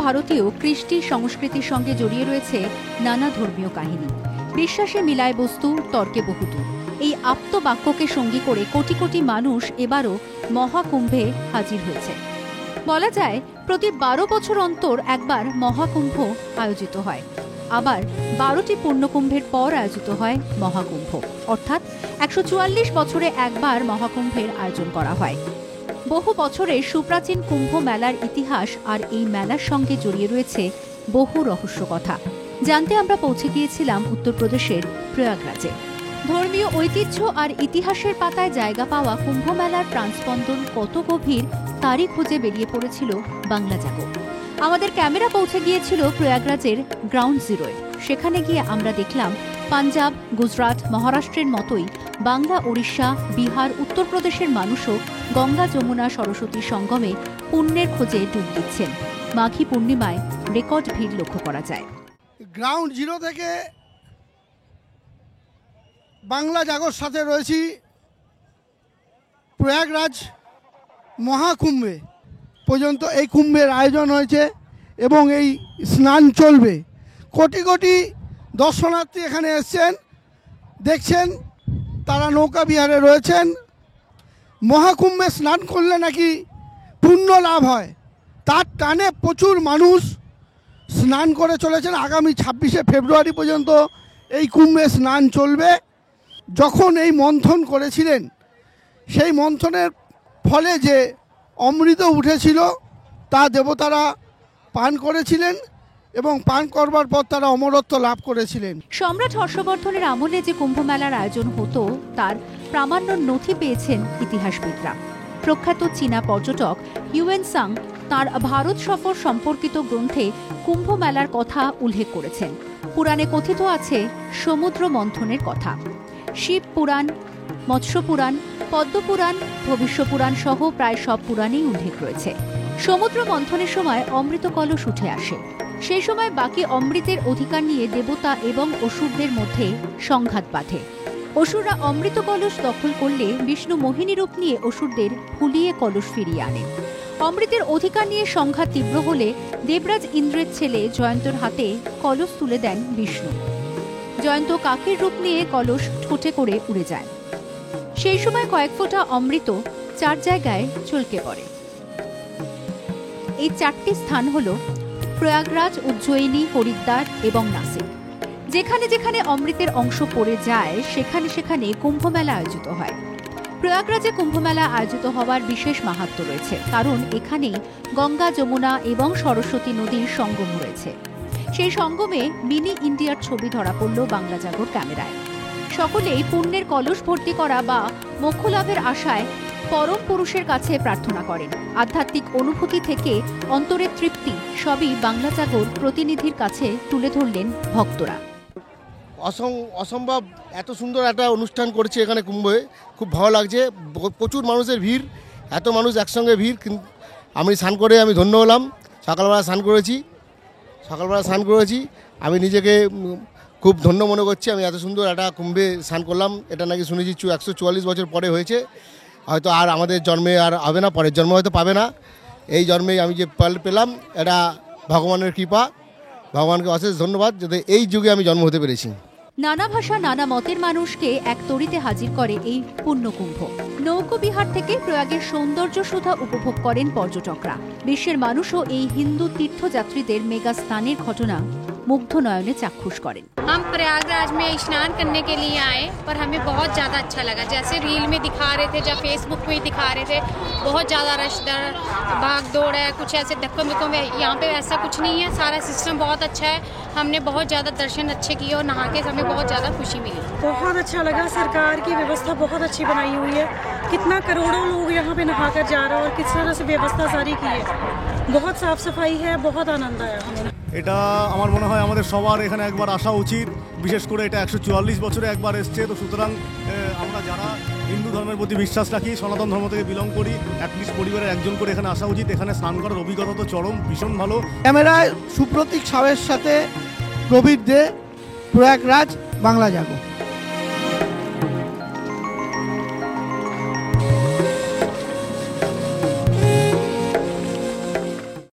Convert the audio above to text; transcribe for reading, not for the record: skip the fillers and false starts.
ভারতীয় কৃষ্টি সংস্কৃতির সঙ্গে জড়িয়ে রয়েছে নানা ধর্মীয় কাহিনী। বিশ্বাসে মিলায় বস্তু, তর্কে বহুদূর। এই আপ্তবাক্যকে সঙ্গী করে কোটি কোটি মানুষ এবারও মহাকুম্ভে হাজির হয়েছে। বলা যায় প্রতি 12 বছর অন্তর একবার মহাকুম্ভ আয়োজিত হয়। আবার 12টি পূর্ণকুম্ভের পর আয়োজিত হয় মহাকুম্ভ, অর্থাৎ 144 বছরে একবার মহাকুম্ভের আয়োজন করা হয়। বহু বছরের সুপ্রাচীন কুম্ভ মেলার ইতিহাস আর এই মেলার সঙ্গে জড়িয়ে রয়েছে বহু রহস্য কথা। জানতে আমরা পৌঁছে গিয়েছিলাম উত্তরপ্রদেশের প্রয়াগরাজে। ধর্মীয় ঐতিহ্য আর ইতিহাসের পাতায় জায়গা পাওয়া কুম্ভ মেলার প্রাণস্পন্দন কত গভীর তারই খোঁজে বেরিয়ে পড়েছিল বাংলা জাগো। আমাদের ক্যামেরা পৌঁছে গিয়েছিল প্রয়াগরাজের গ্রাউন্ড জিরোয়। সেখানে গিয়ে আমরা দেখলাম পাঞ্জাব, গুজরাট, মহারাষ্ট্রের মতোই বাংলা, ওড়িশা, বিহার, উত্তরপ্রদেশের মানুষও গঙ্গা, যমুনা, সরস্বতী সঙ্গমে পুণ্যের খোঁজে ডুব দিচ্ছেন। মাঘী পূর্ণিমায় রেকর্ড ভিড় লক্ষ্য করা যায়। গ্রাউন্ড জিরো থেকে বাংলা জাগোর সাথে রয়েছি প্রয়াগরাজ মহাকুম্ভে পর্যন্ত। এই কুম্ভের আয়োজন হয়েছে এবং এই স্নান চলবে। কোটি কোটি দর্শনার্থী এখানে এসছেন, দেখছেন তারা নৌকা বিহারে রয়েছেন। মহাকুম্ভে স্নান করলে নাকি পুণ্য লাভ হয়, তার টানে প্রচুর মানুষ স্নান করে চলেছেন। আগামী 26শে ফেব্রুয়ারি পর্যন্ত এই কুম্ভে স্নান চলবে। যখন এই মন্থন করেছিলেন, সেই মন্থনের ফলে যে অমৃত উঠেছিল তা দেবতারা পান করেছিলেন এবং পান করবার পর তারা অমরত্ব লাভ করেছিলেন। সম্রাট হর্ষবর্ধনের আমলে যে কুম্ভ মেলার আয়োজন হতো তার প্রামাণ্য নথি পেয়েছেন ইতিহাসবিদরা। প্রখ্যাত চীনা পর্যটক হিউয়েন সাং তাঁর ভারত সফর সম্পর্কিত গ্রন্থে কুম্ভ মেলার কথা উল্লেখ করেছেন। পুরাণে কথিত আছে সমুদ্র মন্থনের কথা। শিব পুরাণ, মৎস্য পুরাণ, পদ্ম পুরাণ, ভবিষ্য পুরাণ সহ প্রায় সব পুরাণেই উল্লেখ রয়েছে। সমুদ্র মন্থনের সময় অমৃত কলস উঠে আসে। সেই সময় বাকি অমৃতের অধিকার নিয়ে দেবতা এবং অসুরদের মধ্যে সংঘাত বাধে। অসুররা অমৃত কলস দখল করলে বিষ্ণু মোহিনী রূপ নিয়ে অসুরদের ভুলিয়ে কলস ফিরিয়ে আনে। অমৃতের অধিকার নিয়ে সংঘাত তীব্র হলে দেবরাজ ইন্দ্রের ছেলে জয়ন্তর হাতে কলস তুলে দেন বিষ্ণু। জয়ন্ত কাকের রূপ নিয়ে কলস ঠোঁটে করে উড়ে যায়। সেই সময় কয়েক ফোঁটা অমৃত 4 জায়গায় চলকে পড়ে। এই 4টি স্থান হল প্রয়াগরাজ, উজ্জয়িনী, হরিদ্বার এবং নাসিক। যেখানে যেখানে অমৃতের অংশ পড়ে যায় সেখানে সেখানে কুম্ভমেলা আয়োজিত হয়। প্রয়াগরাজে কুম্ভমেলা আয়োজিত হওয়ার বিশেষ মাহাত্ম্য রয়েছে, কারণ এখানেই গঙ্গা, যমুনা এবং সরস্বতী নদীর সঙ্গম রয়েছে। সেই সঙ্গমে মিনি ইন্ডিয়ার ছবি ধরা পড়ল বাংলা জাগোর ক্যামেরায়। সকলেই পুণ্যের কলস ভর্তি করা বা মোক্ষ লাভের আশায় পরম পুরুষের কাছে প্রার্থনা করেন। আধ্যাত্মিক অনুভূতি থেকে অন্তরের তৃপ্তি সবই বাংলা জাগোর প্রতিনিধির কাছে তুলে ধরলেন ভক্তরা। অসম্ভব এত সুন্দর একটা অনুষ্ঠান করেছে এখানে কুম্ভে, খুব ভালো লাগছে। প্রচুর মানুষের ভিড়, এত মানুষ একসঙ্গে ভিড়। কিন্তু আমি স্নান করে আমি ধন্য হলাম। সকালবেলা স্নান করেছি, আমি নিজেকে খুব ধন্য মনে করছি। আমি এত সুন্দর একটা কুম্ভে স্নান করলাম। এটা নাকি শুনেছি 144 বছর পরে হয়েছে। হয়তো আর আমাদের জন্মে আর হবে না, পরের জন্মে হয়তো পাবে না। এই জন্মে আমি যে পেলাম, এটা ভগবানের কৃপা। ভগবানকে অশেষ ধন্যবাদ যাতে এই যুগে আমি জন্ম হতে পেরেছি। নানা ভাষা, নানা মতের মানুষকে এক তরিতে হাজির করে এই পুণ্যকুম্ভ। নৌকোবিহার থেকে প্রয়াগের সৌন্দর্য সুধা উপভোগ করেন পর্যটকরা। বিশ্বের মানুষও এই হিন্দু তীর্থযাত্রীদের মেগা স্নানের ঘটনা मुग्ध नयने चाक्षुष करें। हम प्रयागराज में स्नान करने के लिए आए, पर हमें बहुत ज़्यादा अच्छा लगा। जैसे रील में दिखा रहे थे, जब फेसबुक पे दिखा रहे थे, बहुत ज़्यादा रश भाग दौड़ है, कुछ ऐसे धक्कों में। यहाँ पे ऐसा कुछ नहीं है, सारा सिस्टम बहुत अच्छा है। हमने बहुत ज़्यादा दर्शन अच्छे किए और नहा के हमें बहुत ज़्यादा खुशी मिली। बहुत अच्छा लगा, सरकार की व्यवस्था बहुत अच्छी बनाई हुई है। कितना करोड़ों लोग यहाँ पे नहा कर जा रहे हैं और किस तरह से व्यवस्था सारी की है। बहुत साफ सफाई है, बहुत आनंद आया हमें। এটা আমার মনে হয় আমাদের সবার এখানে একবার আসা উচিত। বিশেষ করে এটা 144 বছরে একবার এসছে, তো সুতরাং আমরা যারা হিন্দু ধর্মের প্রতি বিশ্বাস রাখি, সনাতন ধর্ম থেকে বিলং করি, অ্যাটলিস্ট পরিবারের একজন করে এখানে আসা উচিত। এখানে স্নান করার অভিজ্ঞতা তো চরম, ভীষণ ভালো। ক্যামেরায় সুপ্রতীক সাহের সাথে প্রবীর দে, প্রয়াগরাজ, বাংলা জাগো।